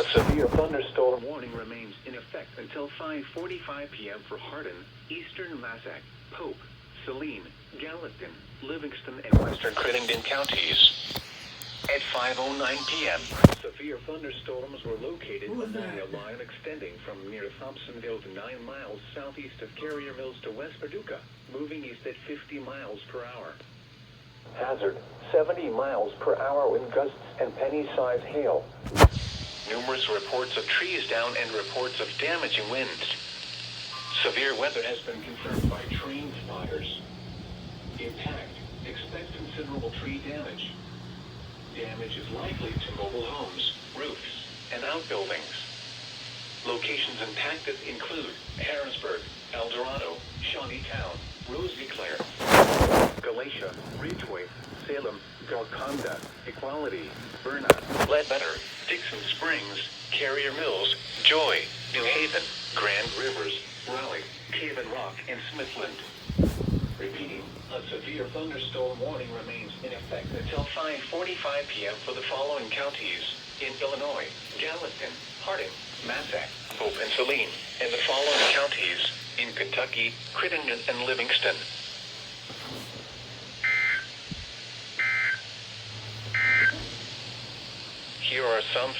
A severe thunderstorm warning remains in effect until 5:45 p.m. for Hardin, Eastern Massac, Pope, Saline, Gallatin, Livingston, and Western Crittenden counties. At 5:09 p.m., severe thunderstorms were located along a line extending from near Thompsonville to 9 miles southeast of Carrier Mills to West Paducah, moving east at 50 miles per hour. Hazard, 70 miles per hour with gusts and penny-sized hail. Numerous reports of trees down and reports of damaging winds. Severe weather has been confirmed by train spotters. Intact, expect considerable tree damage. Damage is likely to mobile homes, roofs, and outbuildings. Locations impacted include Harrisburg, El Dorado, Shawneetown, Rose Claire, Galatia, Ridgeway, Salem, Golconda, Equality, Verna, Ledbetter, Dixon Springs, Carrier Mills, Joy, New Haven, Grand Rivers, Raleigh, Cave and Rock, and Smithland. Repeating, a severe thunderstorm warning remains in effect until 5:45 p.m. for the following counties in Illinois: Gallatin, Hardin, Massac, Pope, and Saline, and the following counties in Kentucky: Crittenden and Livingston. Here are some